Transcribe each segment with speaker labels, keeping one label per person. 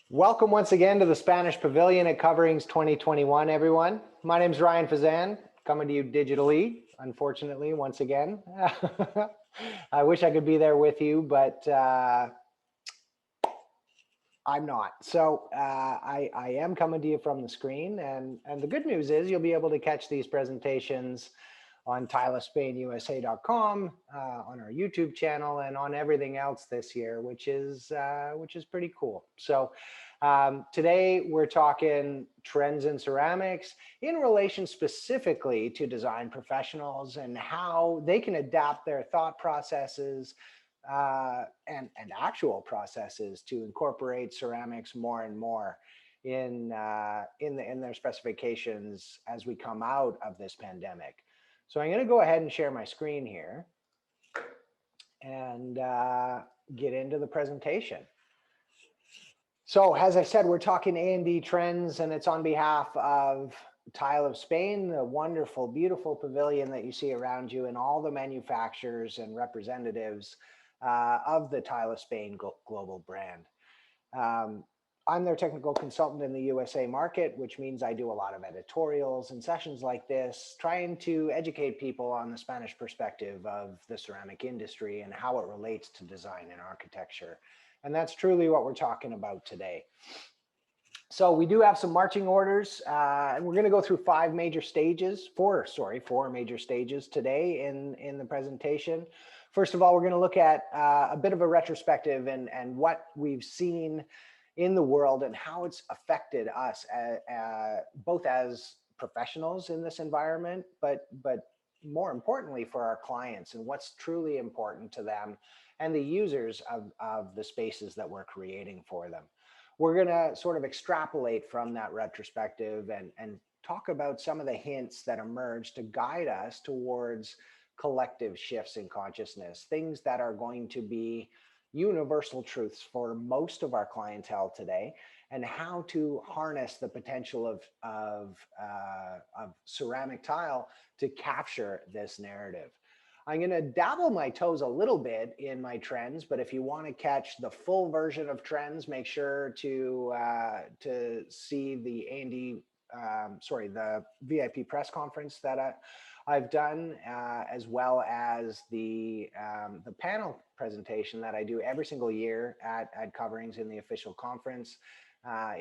Speaker 1: Welcome once again to the Spanish Pavilion at Coverings 2021, everyone. My name is Ryan Fasan, coming to you digitally, unfortunately, once again. I wish I could be there with you, but I'm not. So I am coming to you from the screen, and the good news is you'll be able to catch these presentations on TileSpainUSA.com, on our YouTube channel, and on everything else this year, which is pretty cool. So today we're talking trends in ceramics in relation specifically to design professionals and how they can adapt their thought processes and actual processes to incorporate ceramics more and more in their specifications as we come out of this pandemic. So I'm going to go ahead and share my screen here and get into the presentation. So as I said, we're talking A&D trends, and it's on behalf of Tile of Spain, the wonderful, beautiful pavilion that you see around you, and all the manufacturers and representatives of the Tile of Spain global brand. I'm their technical consultant in the USA market, which means I do a lot of editorials and sessions like this, trying to educate people on the Spanish perspective of the ceramic industry and how it relates to design and architecture. And that's truly what we're talking about today. So we do have some marching orders, and we're going to go through four major stages today in the presentation. First of all, we're going to look at a bit of a retrospective and what we've seen in the world and how it's affected us both as professionals in this environment, but more importantly for our clients and what's truly important to them and the users of the spaces that we're creating for them. We're going to sort of extrapolate from that retrospective and talk about some of the hints that emerge to guide us towards collective shifts in consciousness, things that are going to be universal truths for most of our clientele today, and how to harness the potential of ceramic tile to capture this narrative. I'm going to dabble my toes a little bit in my trends, but if you want to catch the full version of trends, make sure to see the the VIP press conference that I've done, as well as the panel presentation that I do every single year at Coverings in the official conference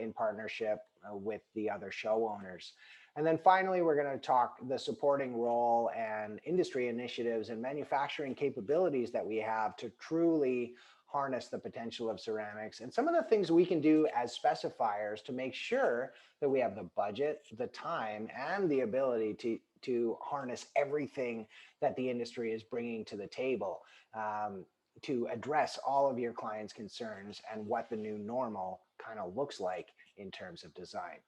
Speaker 1: in partnership with the other show owners. And then finally, we're going to talk the supporting role and industry initiatives and manufacturing capabilities that we have to truly harness the potential of ceramics and some of the things we can do as specifiers to make sure that we have the budget, the time, and the ability to harness everything that the industry is bringing to the table to address all of your clients' concerns and what the new normal kind of looks like in terms of design.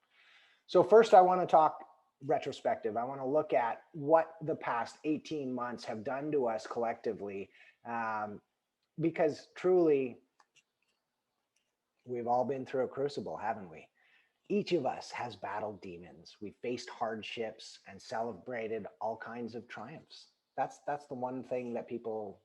Speaker 1: So first, I want to talk retrospective. I want to look at what the past 18 months have done to us collectively, because truly, we've all been through a crucible, haven't we? Each of us has battled demons. We faced hardships and celebrated all kinds of triumphs. That's the one thing that people,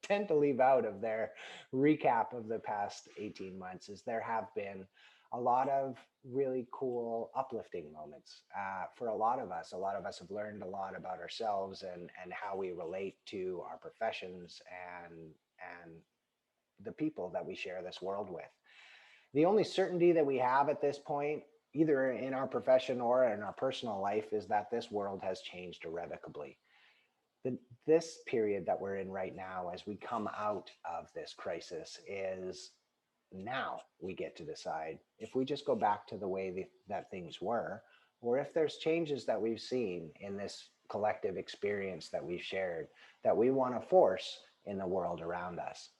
Speaker 1: tend to leave out of their recap of the past 18 months is there have been a lot of really cool uplifting moments for a lot of us. A lot of us have learned a lot about ourselves and how we relate to our professions and the people that we share this world with. The only certainty that we have at this point, either in our profession or in our personal life, is that this world has changed irrevocably. This period that we're in right now, as we come out of this crisis, is now we get to decide if we just go back to the way that things were, or if there's changes that we've seen in this collective experience that we've shared that we want to force in the world around us.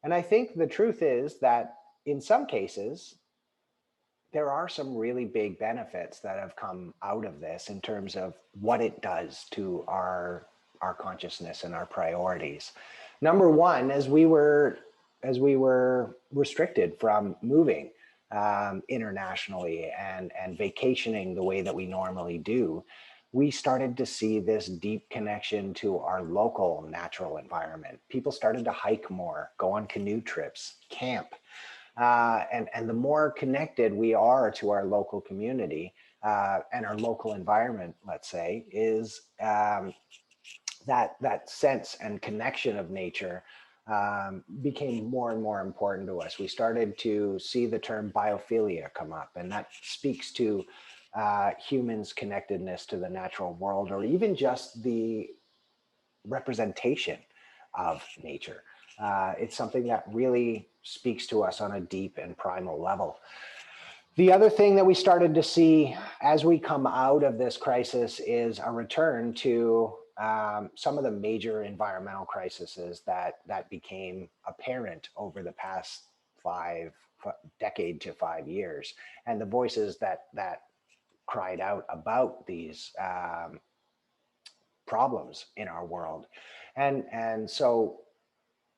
Speaker 1: And I think the truth is that in some cases, there are some really big benefits that have come out of this in terms of what it does to our consciousness and our priorities. Number one, as we were restricted from moving internationally and vacationing the way that we normally do, we started to see this deep connection to our local natural environment. People started to hike more, go on canoe trips, camp. And the more connected we are to our local community and our local environment, let's say, is that sense and connection of nature became more and more important to us. We started to see the term biophilia come up, and that speaks to humans' connectedness to the natural world, or even just the representation of nature. It's something that really speaks to us on a deep and primal level. The other thing that we started to see as we come out of this crisis is a return to some of the major environmental crises that became apparent over the past decade to 5 years, and the voices that cried out about these problems in our world, and so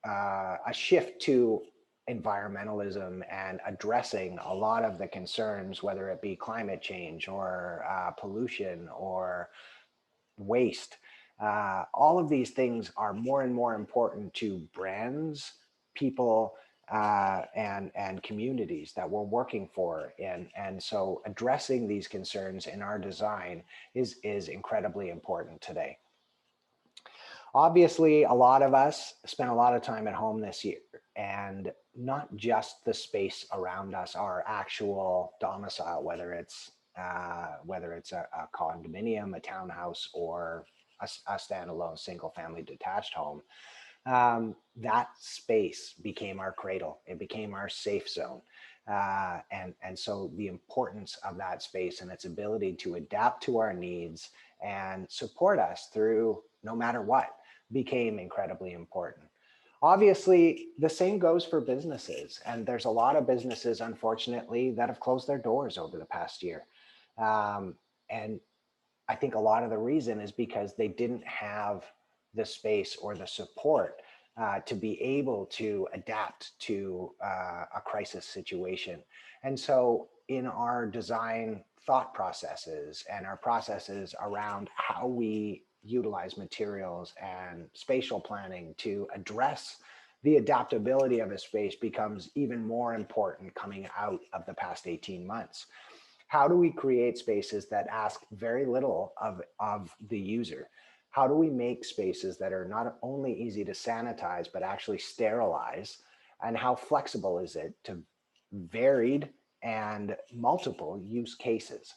Speaker 1: a shift to environmentalism and addressing a lot of the concerns, whether it be climate change or pollution or waste. All of these things are more and more important to brands, people, and communities that we're working for. And so addressing these concerns in our design is incredibly important today. Obviously, a lot of us spent a lot of time at home this year, and not just the space around us, our actual domicile, whether it's a condominium, a townhouse, or a standalone single-family detached home. That space became our cradle. It became our safe zone. And so the importance of that space and its ability to adapt to our needs and support us through no matter what became incredibly important. Obviously, the same goes for businesses. And there's a lot of businesses, unfortunately, that have closed their doors over the past year. And I think a lot of the reason is because they didn't have the space or the support to be able to adapt to a crisis situation. And so in our design thought processes and our processes around how we utilize materials and spatial planning to address the adaptability of a space becomes even more important coming out of the past 18 months. How do we create spaces that ask very little of the user? How do we make spaces that are not only easy to sanitize, but actually sterilize? And how flexible is it to varied and multiple use cases?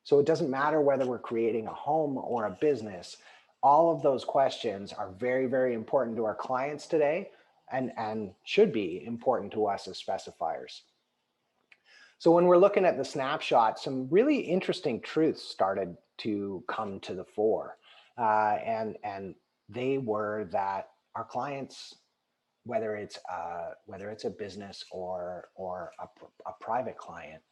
Speaker 1: So it doesn't matter whether we're creating a home or a business. All of those questions are very, very important to our clients today and should be important to us as specifiers. So when we're looking at the snapshot, some really interesting truths started to come to the fore. And they were that our clients, whether it's a business or a private client,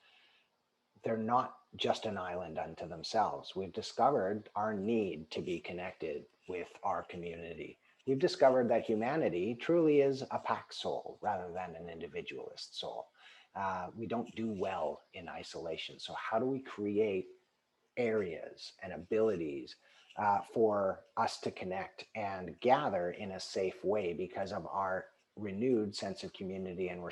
Speaker 1: they're not just an island unto themselves. We've discovered our need to be connected with our community. We've discovered that humanity truly is a pack soul rather than an individualist soul. We don't do well in isolation. So how do we create areas and abilities for us to connect and gather in a safe way because of our renewed sense of community and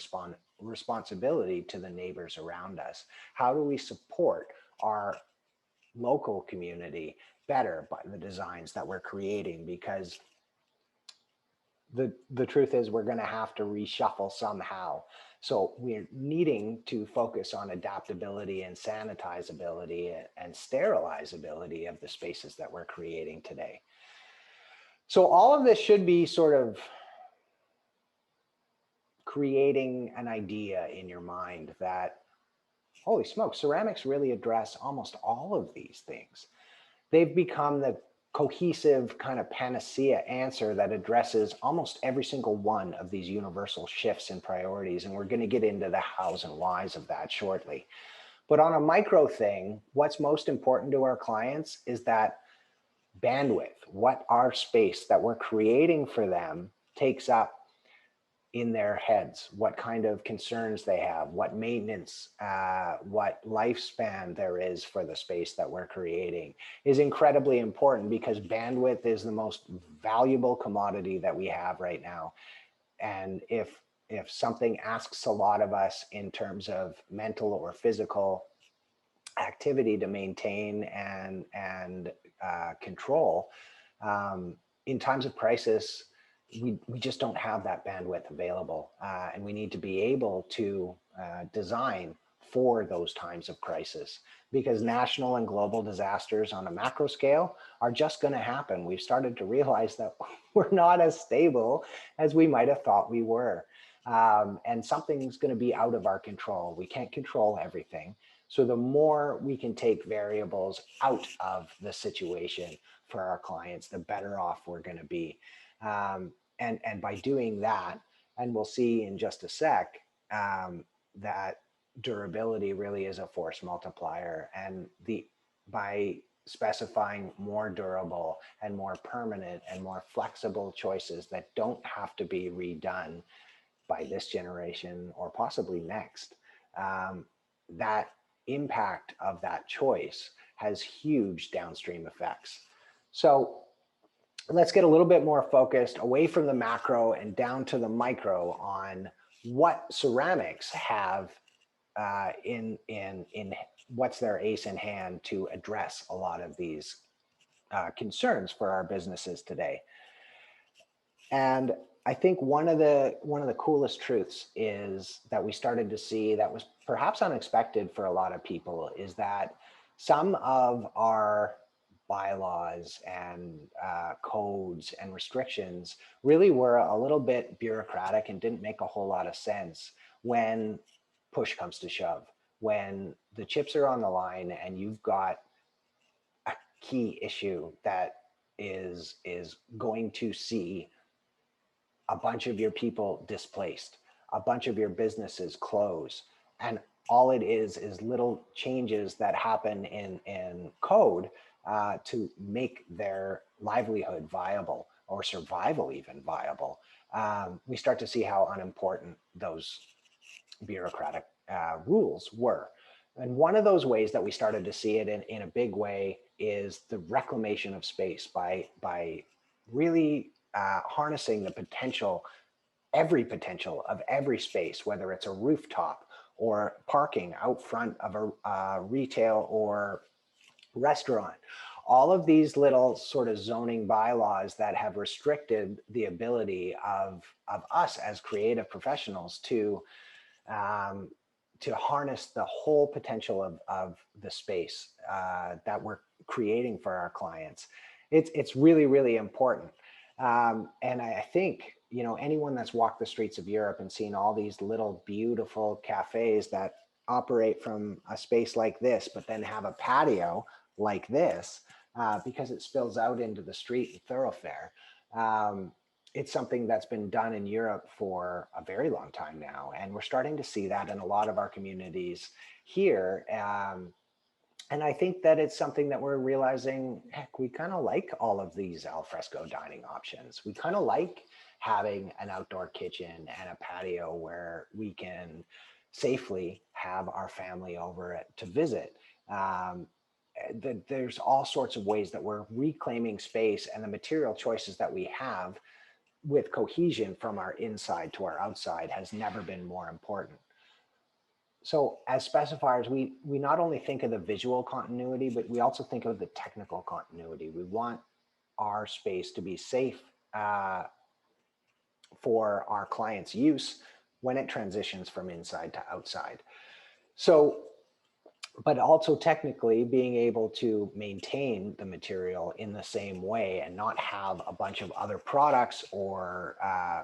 Speaker 1: responsibility to the neighbors around us? How do we support our local community better by the designs that we're creating? Because the truth is we're going to have to reshuffle somehow. So we're needing to focus on adaptability and sanitizability and sterilizability of the spaces that we're creating today. So all of this should be sort of creating an idea in your mind that, holy smoke, ceramics really address almost all of these things. They've become the cohesive kind of panacea answer that addresses almost every single one of these universal shifts and priorities. And we're going to get into the hows and whys of that shortly. But on a micro thing, what's most important to our clients is that bandwidth, what our space that we're creating for them takes up in their heads, what kind of concerns they have, what maintenance, what lifespan there is for the space that we're creating is incredibly important, because bandwidth is the most valuable commodity that we have right now. And if if something asks a lot of us in terms of mental or physical activity to maintain and control, in times of crisis, we just don't have that bandwidth available, and we need to be able to design for those times of crisis, because national and global disasters on a macro scale are just going to happen. We've started to realize that we're not as stable as we might have thought we were, and something's going to be out of our control. We can't control everything. So the more we can take variables out of the situation for our clients, the better off we're going to be. And by doing that, and we'll see in just a sec, that durability really is a force multiplier. And by specifying more durable and more permanent and more flexible choices that don't have to be redone by this generation or possibly next, that impact of that choice has huge downstream effects. So let's get a little bit more focused away from the macro and down to the micro on what ceramics have in what's their ace in hand to address a lot of these concerns for our businesses today. And I think one of the coolest truths is that we started to see that was perhaps unexpected for a lot of people, is that some of our bylaws and codes and restrictions really were a little bit bureaucratic and didn't make a whole lot of sense when push comes to shove, when the chips are on the line and you've got a key issue that is going to see a bunch of your people displaced, a bunch of your businesses close, and all it is little changes that happen in code to make their livelihood viable or survival even viable. We start to see how unimportant those bureaucratic rules were. And one of those ways that we started to see it in a big way is the reclamation of space by really harnessing the potential, every potential of every space, whether it's a rooftop or parking out front of a retail or restaurant. All of these little sort of zoning bylaws that have restricted the ability of us as creative professionals to harness the whole potential of the space that we're creating for our clients. It's really, really important. And I think, you know, anyone that's walked the streets of Europe and seen all these little beautiful cafes that operate from a space like this, but then have a patio like this, because it spills out into the street and thoroughfare. It's something that's been done in Europe for a very long time now. And we're starting to see that in a lot of our communities here. And I think that it's something that we're realizing, heck, we kind of like all of these alfresco dining options. We kind of like having an outdoor kitchen and a patio where we can safely have our family over to visit. There's all sorts of ways that we're reclaiming space, and the material choices that we have with cohesion from our inside to our outside has never been more important. So as specifiers, we not only think of the visual continuity, but we also think of the technical continuity. We want our space to be safe for our clients' use when it transitions from inside to outside. So, but also technically being able to maintain the material in the same way and not have a bunch of other products or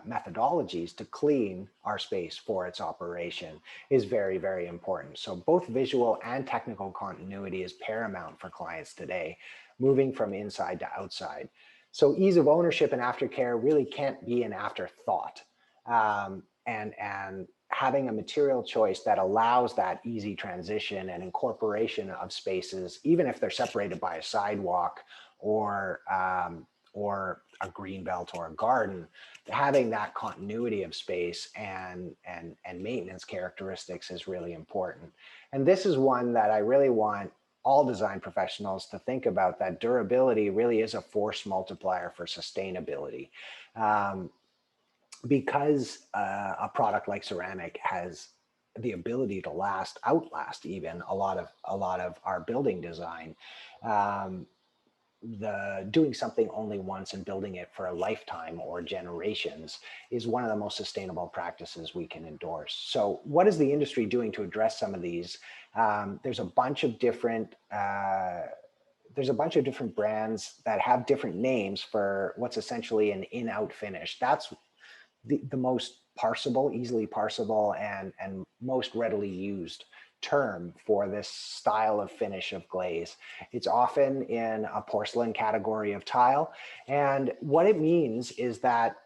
Speaker 1: methodologies to clean our space for its operation is very, very important. So both visual and technical continuity is paramount for clients today, moving from inside to outside. So ease of ownership and aftercare really can't be an afterthought. And having a material choice that allows that easy transition and incorporation of spaces, even if they're separated by a sidewalk or a green belt or a garden, having that continuity of space and maintenance characteristics is really important. And this is one that I really want all design professionals to think about, that durability really is a force multiplier for sustainability. because a product like ceramic has the ability to outlast even a lot of our building design, um, the doing something only once and building it for a lifetime or generations is one of the most sustainable practices we can endorse. So what is the industry doing to address some of these? There's a bunch of different brands that have different names for what's essentially an in-out finish. That's the most parsable, easily parsable, and most readily used term for this style of finish of glaze. It's often in a porcelain category of tile. And what it means is that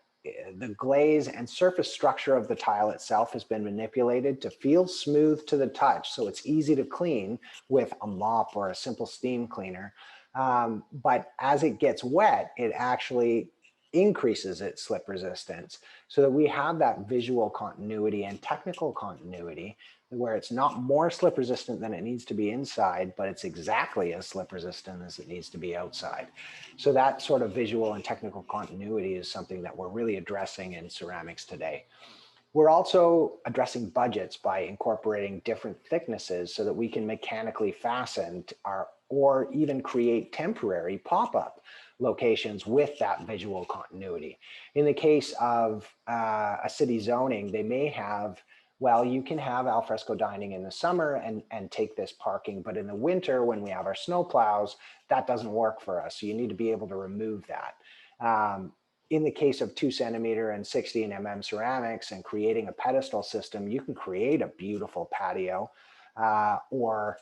Speaker 1: the glaze and surface structure of the tile itself has been manipulated to feel smooth to the touch. So it's easy to clean with a mop or a simple steam cleaner. But as it gets wet, it actually increases its slip resistance, so that we have that visual continuity and technical continuity where it's not more slip resistant than it needs to be inside, but it's exactly as slip resistant as it needs to be outside. So that sort of visual and technical continuity is something that we're really addressing in ceramics today. We're also addressing budgets by incorporating different thicknesses so that we can mechanically fasten or even create temporary pop-up locations with that visual continuity. In the case of a city zoning, they may have, well, you can have alfresco dining in the summer and take this parking, but in the winter when we have our snow plows, that doesn't work for us. So you need to be able to remove that. In the case of 2 centimeter and 16 mm ceramics and creating a pedestal system, you can create a beautiful patio or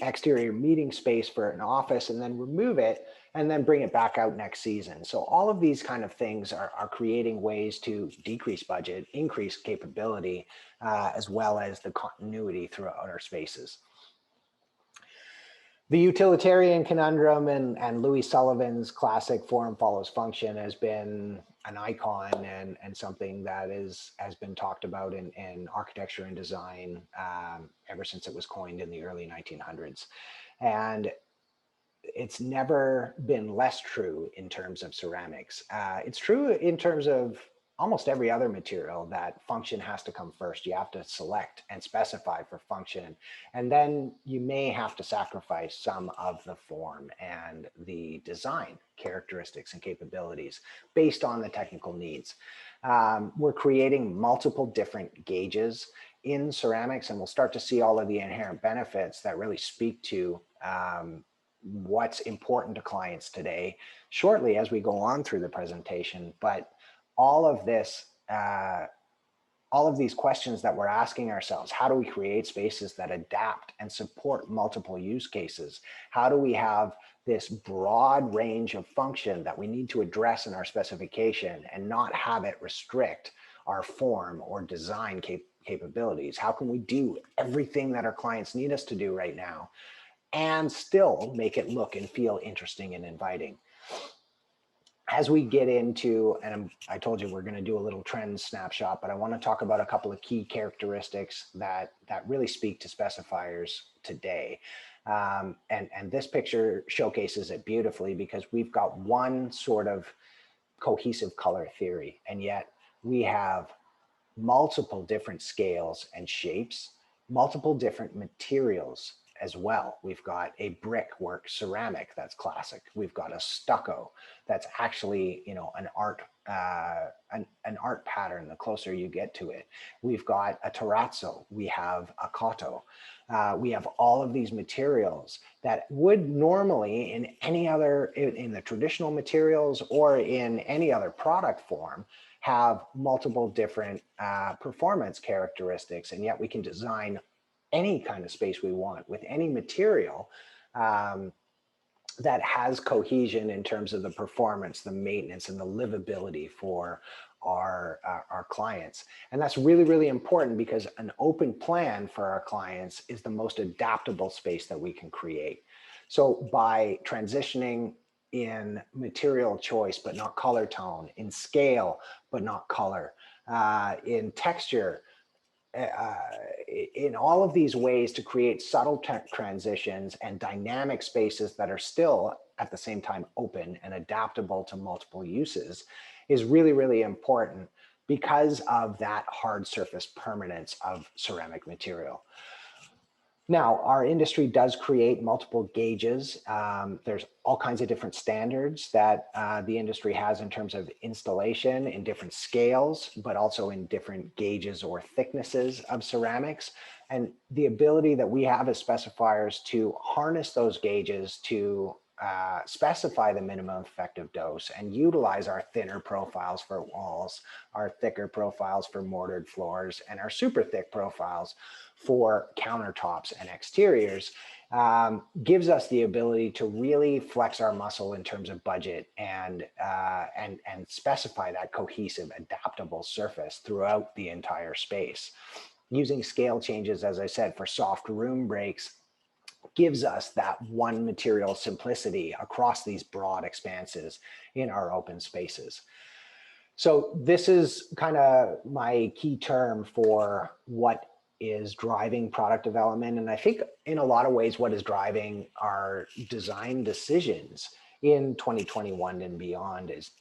Speaker 1: exterior meeting space for an office, and then remove it and then bring it back out next season. So all of these kind of things are creating ways to decrease budget, increase capability, as well as the continuity throughout our spaces. The Utilitarian Conundrum and Louis Sullivan's classic form follows function has been an icon and something that has been talked about in architecture and design ever since it was coined in the early 1900s. And it's never been less true in terms of ceramics. It's true in terms of almost every other material that function has to come first. You have to select and specify for function, and then you may have to sacrifice some of the form and the design characteristics and capabilities based on the technical needs. We're creating multiple different gauges in ceramics, and we'll start to see all of the inherent benefits that really speak to what's important to clients today shortly as we go on through the presentation. But all of this, all of these questions that we're asking ourselves, how do we create spaces that adapt and support multiple use cases? How do we have this broad range of function that we need to address in our specification and not have it restrict our form or design capabilities? How can we do everything that our clients need us to do right now and still make it look and feel interesting and inviting? As we get into, and I told you we're going to do a little trend snapshot, but I want to talk about a couple of key characteristics that really speak to specifiers today. And this picture showcases it beautifully because we've got one sort of cohesive color theory, and yet we have multiple different scales and shapes, multiple different materials as well. We've got a brickwork ceramic that's classic. We've got a stucco that's actually, you know, an art pattern the closer you get to it. We've got a terrazzo. We have a cotto. We have all of these materials that would normally in any other, in the traditional materials or in any other product form, have multiple different performance characteristics, and yet we can design any kind of space we want with any material that has cohesion in terms of the performance, the maintenance, and the livability for our clients. And that's really, really important because an open plan for our clients is the most adaptable space that we can create. So by transitioning in material choice, but not color tone, in scale, but not color, in texture, in all of these ways to create subtle transitions and dynamic spaces that are still at the same time open and adaptable to multiple uses is really, really important because of that hard surface permanence of ceramic material. Now, our industry does create multiple gauges. There's all kinds of different standards that the industry has in terms of installation in different scales, but also in different gauges or thicknesses of ceramics. And the ability that we have as specifiers to harness those gauges to specify the minimum effective dose and utilize our thinner profiles for walls, our thicker profiles for mortared floors, and our super thick profiles for countertops and exteriors gives us the ability to really flex our muscle in terms of budget and specify that cohesive, adaptable surface throughout the entire space. Using scale changes, as I said, for soft room breaks gives us that one material simplicity across these broad expanses in our open spaces. So this is kind of my key term for what is driving product development. And I think in a lot of ways, what is driving our design decisions in 2021 and beyond is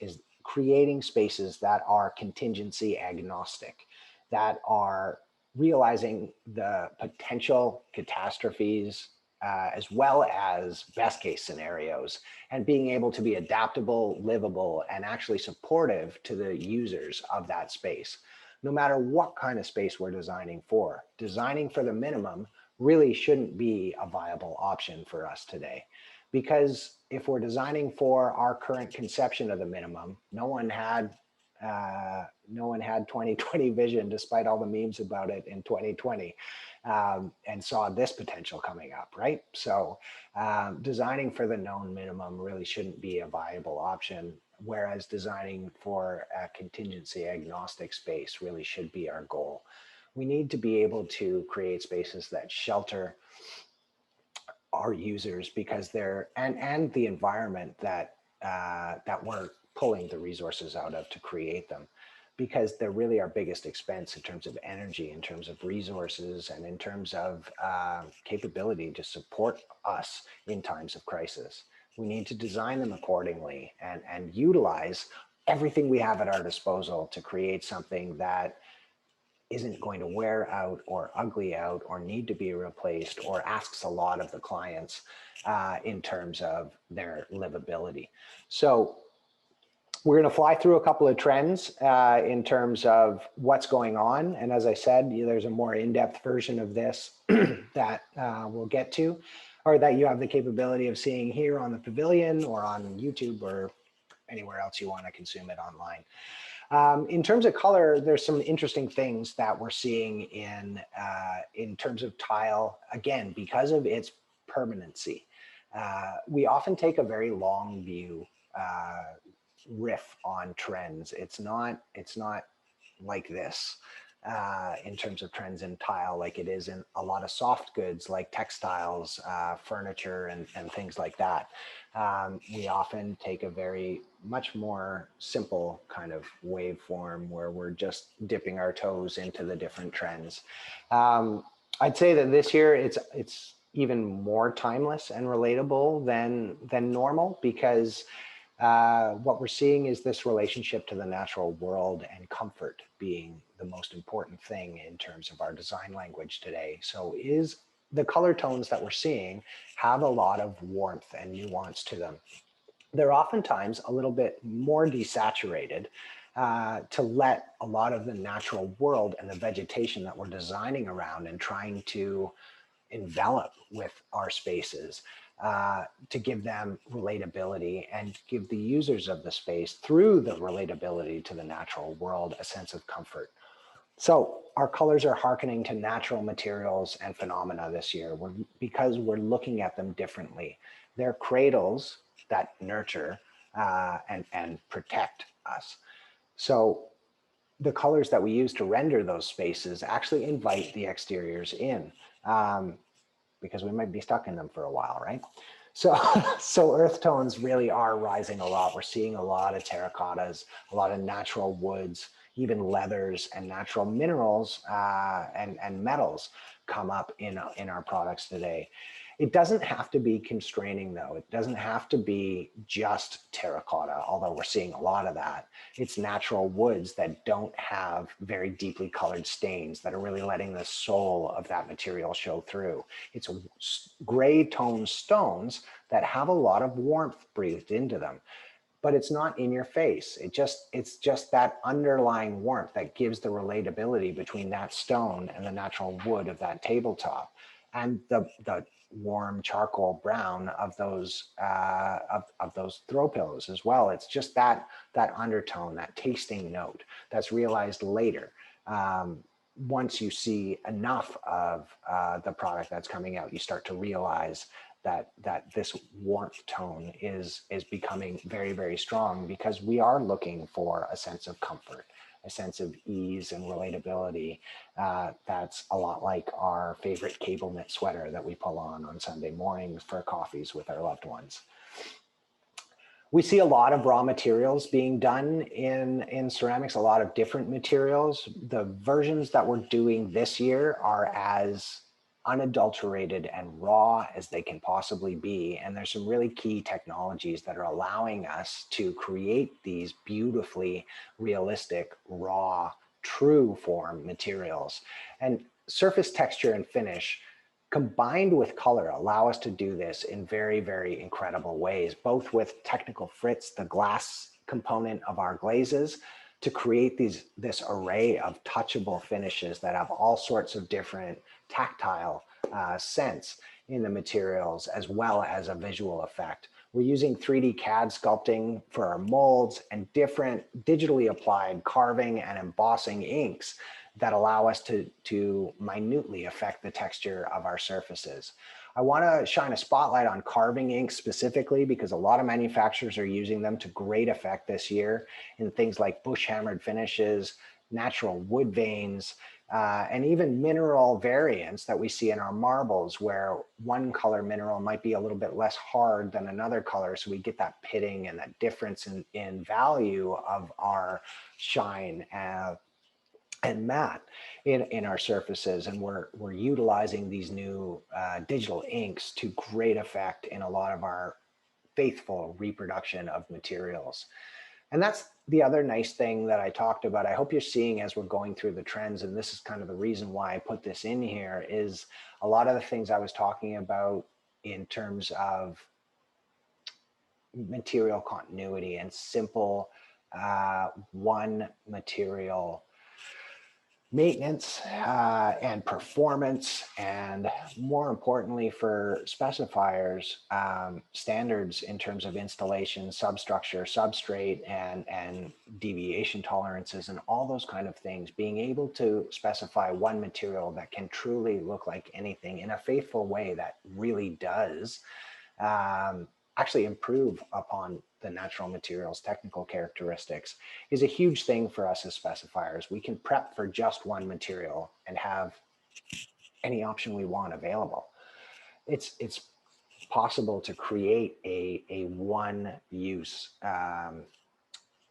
Speaker 1: creating spaces that are contingency agnostic, that are realizing the potential catastrophes as well as best case scenarios, and being able to be adaptable, livable, and actually supportive to the users of that space. No matter what kind of space we're designing for the minimum really shouldn't be a viable option for us today. Because if we're designing for our current conception of the minimum, no one had 2020 vision, despite all the memes about it in 2020, and saw this potential coming up, right? So designing for the known minimum really shouldn't be a viable option, whereas designing for a contingency agnostic space really should be our goal. We need to be able to create spaces that shelter our users because they're, and the environment that we're pulling the resources out of to create them, because they're really our biggest expense in terms of energy, in terms of resources, and in terms of capability to support us in times of crisis. We need to design them accordingly and utilize everything we have at our disposal to create something that isn't going to wear out or ugly out or need to be replaced or asks a lot of the clients in terms of their livability. So we're going to fly through a couple of trends in terms of what's going on. And as I said, there's a more in-depth version of this that we'll get to, or that you have the capability of seeing here on the Pavilion or on YouTube or anywhere else you want to consume it online. In terms of color, there's some interesting things that we're seeing in terms of tile, again, because of its permanency. We often take a very long view riff on trends. It's not like this in terms of trends in tile, like it is in a lot of soft goods like textiles, furniture, and things like that. We often take a much more simple kind of waveform where we're just dipping our toes into the different trends. I'd say that this year it's even more timeless and relatable than normal, because what we're seeing is this relationship to the natural world and comfort being the most important thing in terms of our design language today. So the color tones that we're seeing have a lot of warmth and nuance to them. They're oftentimes a little bit more desaturated to let a lot of the natural world and the vegetation that we're designing around and trying to envelop with our spaces to give them relatability and give the users of the space, through the relatability to the natural world, a sense of comfort. So our colors are hearkening to natural materials and phenomena this year because we're looking at them differently. They're cradles that nurture and protect us. So the colors that we use to render those spaces actually invite the exteriors in. Because we might be stuck in them for a while, right? So earth tones really are rising a lot. We're seeing a lot of terracottas, a lot of natural woods, even leathers and natural minerals and metals come up in our products today. It doesn't have to be constraining though. It doesn't have to be just terracotta, although we're seeing a lot of that. It's natural woods that don't have very deeply colored stains that are really letting the soul of that material show through. It's gray tone stones that have a lot of warmth breathed into them, but it's not in your face. It's just that underlying warmth that gives the relatability between that stone and the natural wood of that tabletop, and the warm charcoal brown of those throw pillows as well. It's just that undertone, that tasting note that's realized later. Once you see enough of the product that's coming out, you start to realize that this warmth tone is becoming very, very strong, because we are looking for a sense of comfort, a sense of ease and relatability. That's a lot like our favorite cable knit sweater that we pull on Sunday mornings for coffees with our loved ones. We see a lot of raw materials being done in ceramics, a lot of different materials. The versions that we're doing this year are as unadulterated and raw as they can possibly be. And there's some really key technologies that are allowing us to create these beautifully realistic, raw, true form materials. And surface texture and finish combined with color allow us to do this in very, very incredible ways, both with technical frits, the glass component of our glazes, to create this array of touchable finishes that have all sorts of different tactile sense in the materials, as well as a visual effect. We're using 3D CAD sculpting for our molds and different digitally applied carving and embossing inks that allow us to minutely affect the texture of our surfaces. I want to shine a spotlight on carving inks specifically, because a lot of manufacturers are using them to great effect this year in things like bush hammered finishes, natural wood veins, and even mineral variants that we see in our marbles, where one color mineral might be a little bit less hard than another color. So we get that pitting and that difference in value of our shine and matte in our surfaces. And we're utilizing these new digital inks to great effect in a lot of our faithful reproduction of materials. And that's the other nice thing that I talked about. I hope you're seeing as we're going through the trends, and this is kind of the reason why I put this in here, is a lot of the things I was talking about in terms of material continuity and simple one material maintenance and performance, and more importantly for specifiers, standards in terms of installation, substructure, substrate, and deviation tolerances, and all those kind of things. Being able to specify one material that can truly look like anything in a faithful way that really does actually improve upon the natural materials technical characteristics is a huge thing for us as specifiers. We can prep for just one material and have any option we want available. It's possible to create a one use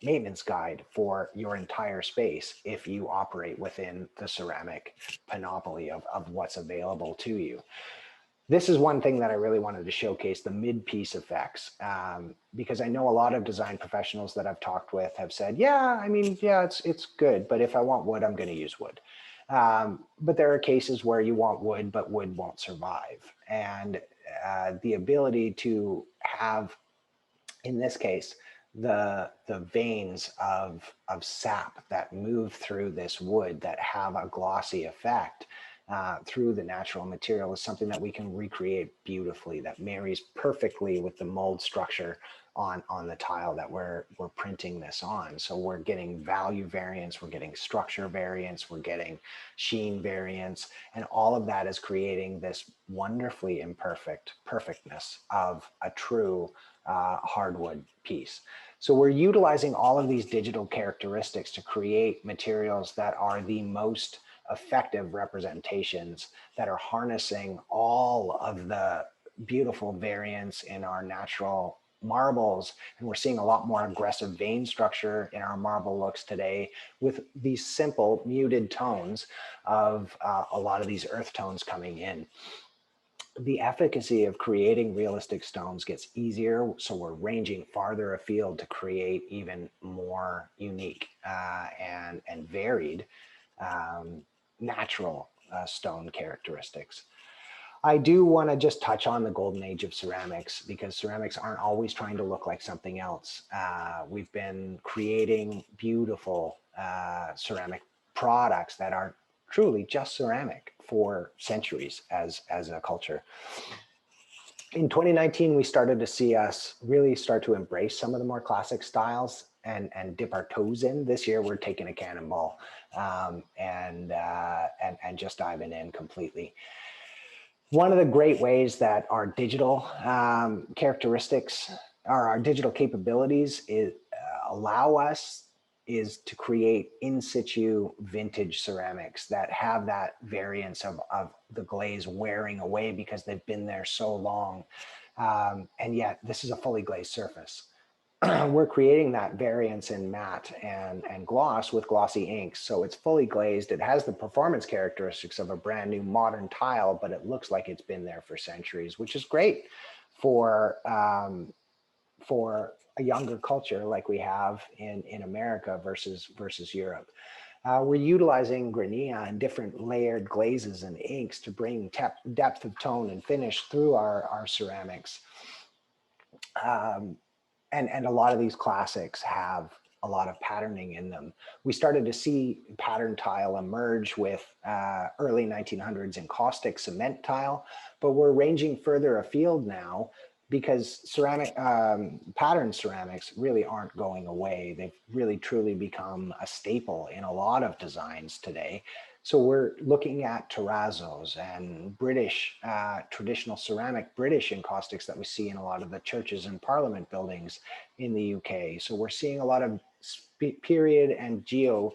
Speaker 1: maintenance guide for your entire space if you operate within the ceramic panoply of what's available to you. This is one thing that I really wanted to showcase, the mid-piece effects, because I know a lot of design professionals that I've talked with have said, yeah, I mean, yeah, it's good, but if I want wood, I'm going to use wood. But there are cases where you want wood, but wood won't survive. And the ability to have, in this case, the veins of sap that move through this wood that have a glossy effect through the natural material is something that we can recreate beautifully, that marries perfectly with the mold structure on the tile that we're printing this on. So we're getting value variance, we're getting structure variance, we're getting sheen variance, and all of that is creating this wonderfully imperfect perfectness of a true hardwood piece. So we're utilizing all of these digital characteristics to create materials that are the most effective representations, that are harnessing all of the beautiful variance in our natural marbles, and we're seeing a lot more aggressive vein structure in our marble looks today with these simple muted tones of a lot of these earth tones coming in. The efficacy of creating realistic stones gets easier, so we're ranging farther afield to create even more unique and varied natural stone characteristics. I do want to just touch on the golden age of ceramics, because ceramics aren't always trying to look like something else. We've been creating beautiful ceramic products that are truly just ceramic for centuries as a culture. In 2019, we started to see us really start to embrace some of the more classic styles and dip our toes in. This year, we're taking a cannonball and just diving in completely. One of the great ways that our digital characteristics or our digital capabilities allow us is to create in situ vintage ceramics that have that variance of the glaze wearing away because they've been there so long. And yet this is a fully glazed surface. We're creating that variance in matte and gloss with glossy inks. So it's fully glazed. It has the performance characteristics of a brand new modern tile, but it looks like it's been there for centuries, which is great for a younger culture like we have in America versus Europe. We're utilizing grania and different layered glazes and inks to bring depth of tone and finish through our ceramics. And a lot of these classics have a lot of patterning in them. We started to see pattern tile emerge with early 1900s encaustic cement tile, but we're ranging further afield now because ceramic pattern ceramics really aren't going away. They've really truly become a staple in a lot of designs today. So we're looking at terrazzos and British traditional ceramic British encaustics that we see in a lot of the churches and parliament buildings in the UK. So we're seeing a lot of period and geo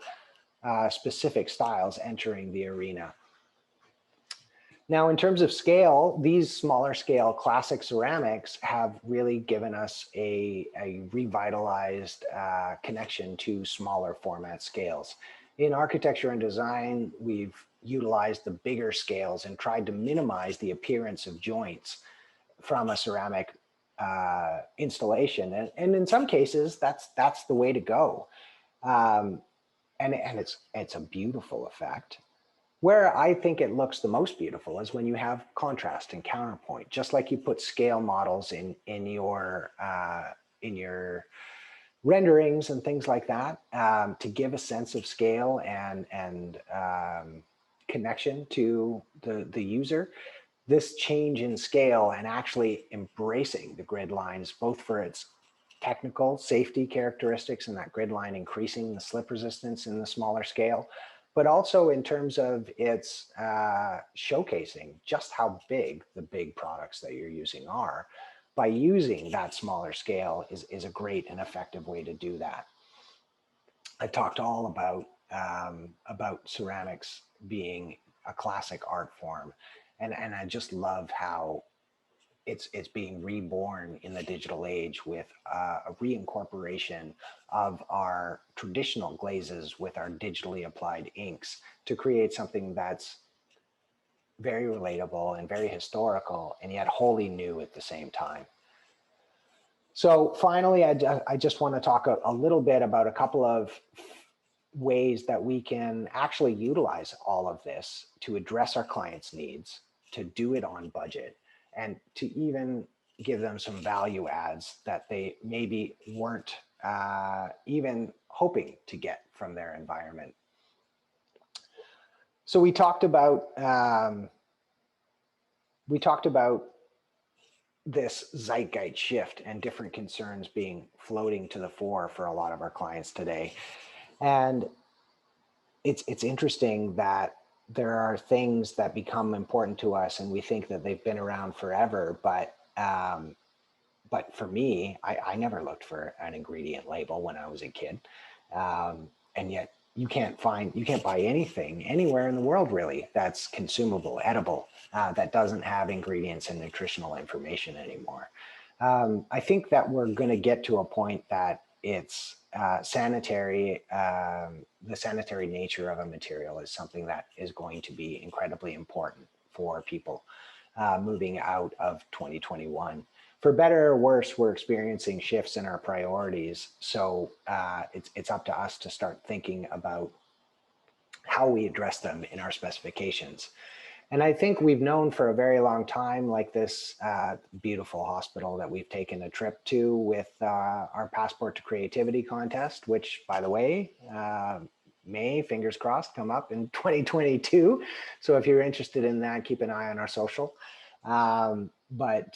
Speaker 1: specific styles entering the arena. Now, in terms of scale, these smaller scale classic ceramics have really given us a revitalized connection to smaller format scales. In architecture and design, we've utilized the bigger scales and tried to minimize the appearance of joints from a ceramic installation. And in some cases, that's the way to go. And it's a beautiful effect. Where I think it looks the most beautiful is when you have contrast and counterpoint, just like you put scale models in your renderings and things like that to give a sense of scale and connection to the user. This change in scale and actually embracing the grid lines, both for its technical safety characteristics and that grid line increasing the slip resistance in the smaller scale, but also in terms of its showcasing just how big the big products that you're using are. By using that smaller scale is a great and effective way to do that. I talked all about ceramics being a classic art form, and I just love how it's being reborn in the digital age with a reincorporation of our traditional glazes with our digitally applied inks to create something that's very relatable and very historical and yet wholly new at the same time. So finally, I just want to talk a little bit about a couple of ways that we can actually utilize all of this to address our clients' needs, to do it on budget, and to even give them some value adds that they maybe weren't even hoping to get from their environment. So we talked about this zeitgeist shift and different concerns being floating to the fore for a lot of our clients today. And it's interesting that there are things that become important to us and we think that they've been around forever, but for me, I never looked for an ingredient label when I was a kid. And yet you can't buy anything anywhere in the world really that's consumable, edible, that doesn't have ingredients and nutritional information anymore. I think that we're going to get to a point that it's sanitary. The sanitary nature of a material is something that is going to be incredibly important for people moving out of 2021. For better or worse, we're experiencing shifts in our priorities. So it's up to us to start thinking about how we address them in our specifications. And I think we've known for a very long time, like this beautiful hospital that we've taken a trip to with our Passport to Creativity contest, which, by the way, may, fingers crossed, come up in 2022. So if you're interested in that, keep an eye on our social. But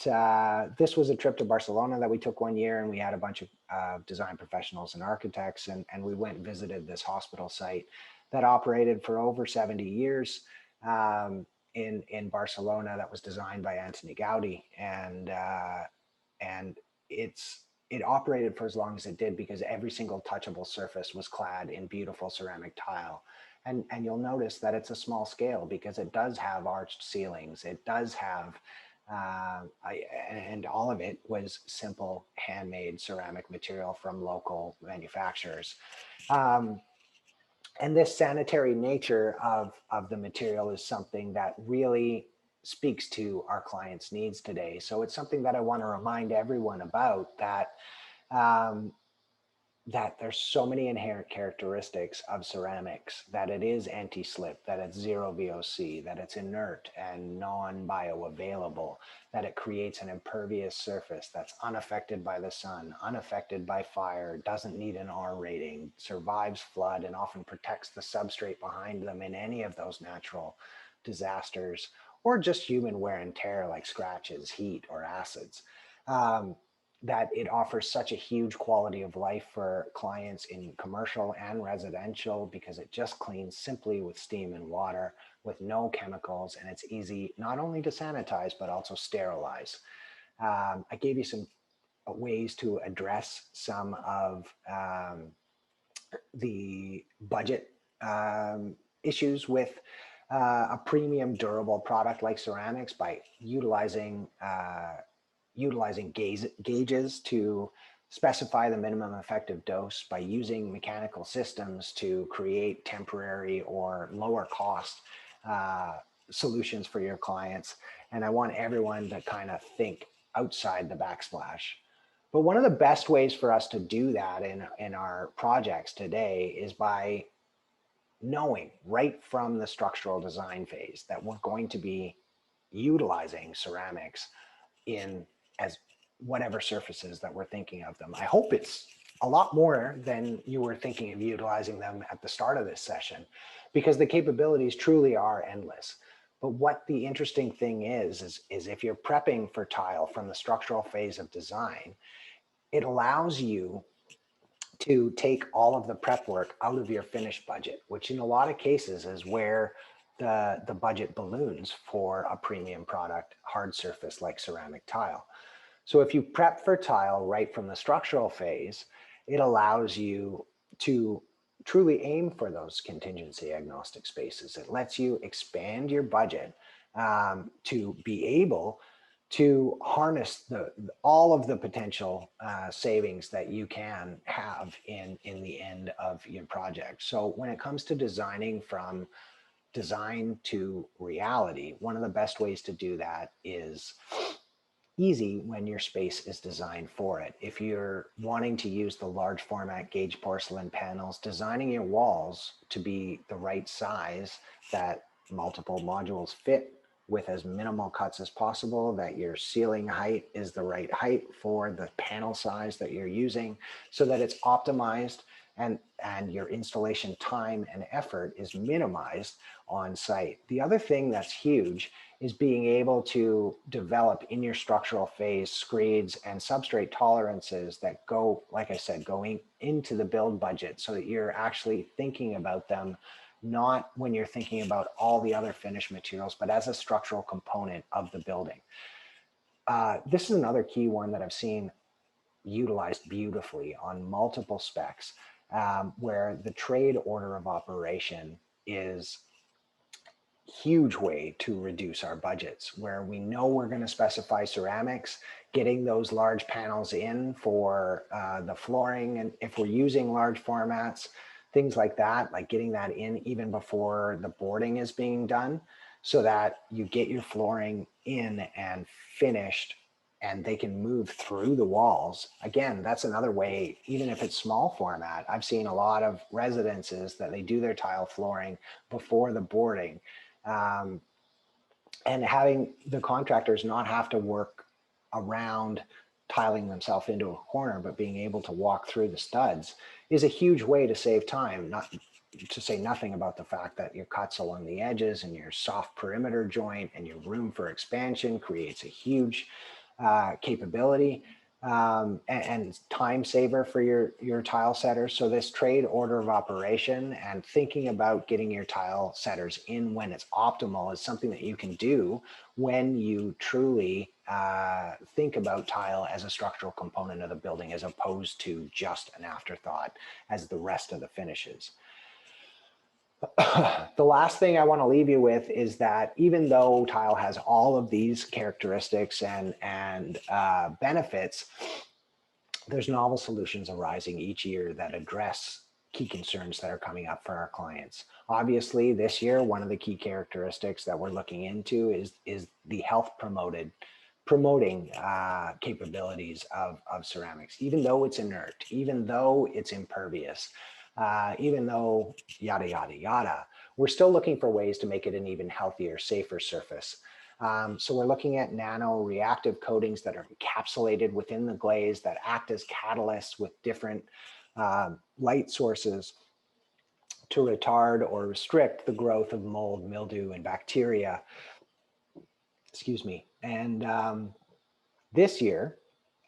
Speaker 1: this was a trip to Barcelona that we took one year, and we had a bunch of design professionals and architects, and we went and visited this hospital site that operated for over 70 years. In Barcelona, that was designed by Antoni Gaudi, and it operated for as long as it did because every single touchable surface was clad in beautiful ceramic tile. And you'll notice that it's a small scale because it does have arched ceilings. It does have, and all of it was simple handmade ceramic material from local manufacturers. And this sanitary nature of the material is something that really speaks to our clients' needs today. So it's something that I want to remind everyone about, that that there's so many inherent characteristics of ceramics, that it is anti-slip, that it's zero VOC, that it's inert and non-bioavailable, that it creates an impervious surface that's unaffected by the sun, unaffected by fire, doesn't need an R rating, survives flood, and often protects the substrate behind them in any of those natural disasters or just human wear and tear like scratches, heat, or acids. That it offers such a huge quality of life for clients in commercial and residential because it just cleans simply with steam and water with no chemicals, and it's easy not only to sanitize but also sterilize. I gave you some ways to address some of the budget issues with a premium durable product like ceramics by utilizing gauges to specify the minimum effective dose, by using mechanical systems to create temporary or lower cost solutions for your clients. And I want everyone to kind of think outside the backsplash. But one of the best ways for us to do that in our projects today is by knowing right from the structural design phase that we're going to be utilizing ceramics in as whatever surfaces that we're thinking of them. I hope it's a lot more than you were thinking of utilizing them at the start of this session, because the capabilities truly are endless. But what the interesting thing is if you're prepping for tile from the structural phase of design, it allows you to take all of the prep work out of your finished budget, which in a lot of cases is where the budget balloons for a premium product, hard surface like ceramic tile. So if you prep for tile right from the structural phase, it allows you to truly aim for those contingency agnostic spaces. It lets you expand your budget to be able to harness all of the potential savings that you can have in the end of your project. So when it comes to designing from design to reality, one of the best ways to do that is easy when your space is designed for it. If you're wanting to use the large format gauge porcelain panels, designing your walls to be the right size that multiple modules fit with as minimal cuts as possible, that your ceiling height is the right height for the panel size that you're using, so that it's optimized and your installation time and effort is minimized on site. The other thing that's huge is being able to develop in your structural phase screeds and substrate tolerances that go, like I said, going into the build budget, so that you're actually thinking about them not when you're thinking about all the other finished materials, but as a structural component of the building. This is another key one that I've seen utilized beautifully on multiple specs, where the trade order of operation is huge way to reduce our budgets, where we know we're going to specify ceramics, getting those large panels in for the flooring. And if we're using large formats, things like that, like getting that in even before the boarding is being done, so that you get your flooring in and finished and they can move through the walls. Again, that's another way, even if it's small format. I've seen a lot of residences that they do their tile flooring before the boarding. And having the contractors not have to work around tiling themselves into a corner, but being able to walk through the studs is a huge way to save time, not to say nothing about the fact that your cuts along the edges and your soft perimeter joint and your room for expansion creates a huge capability and time saver for your tile setters. So this trade order of operation and thinking about getting your tile setters in when it's optimal is something that you can do when you truly think about tile as a structural component of the building, as opposed to just an afterthought as the rest of the finishes. The last thing I want to leave you with is that even though tile has all of these characteristics and benefits, there's novel solutions arising each year that address key concerns that are coming up for our clients. Obviously, this year, one of the key characteristics that we're looking into is the health promoting capabilities of ceramics, even though it's inert, even though it's impervious, even though yada, yada, yada. We're still looking for ways to make it an even healthier, safer surface. So we're looking at nano reactive coatings that are encapsulated within the glaze that act as catalysts with different light sources to retard or restrict the growth of mold, mildew, and bacteria. Excuse me. And this year,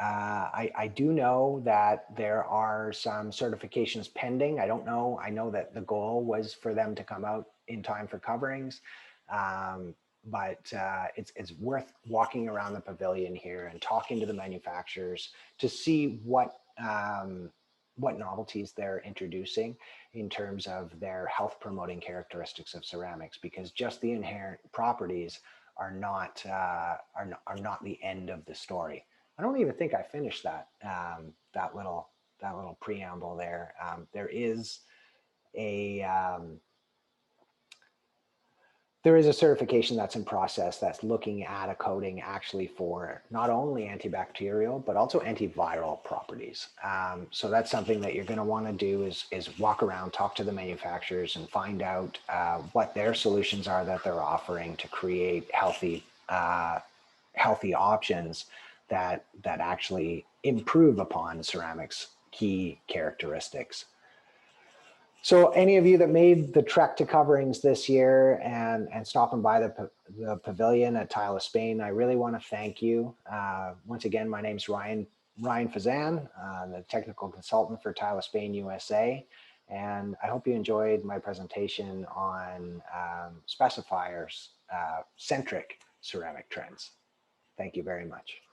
Speaker 1: I do know that there are some certifications pending. I don't know. I know that the goal was for them to come out in time for coverings. But it's worth walking around the pavilion here and talking to the manufacturers to see what novelties they're introducing in terms of their health promoting characteristics of ceramics, because just the inherent properties are not the end of the story. I don't even think I finished that little preamble there. There is a certification that's in process that's looking at a coating actually for not only antibacterial, but also antiviral properties. So that's something that you're going to want to do is walk around, talk to the manufacturers and find out what their solutions are that they're offering to create healthy options that actually improve upon ceramics' key characteristics. So any of you that made the trek to coverings this year and stopping by the pavilion at Tile of Spain, I really want to thank you. Once again, my name's Ryan Fasan, the technical consultant for Tile of Spain USA. And I hope you enjoyed my presentation on specifiers-centric ceramic trends. Thank you very much.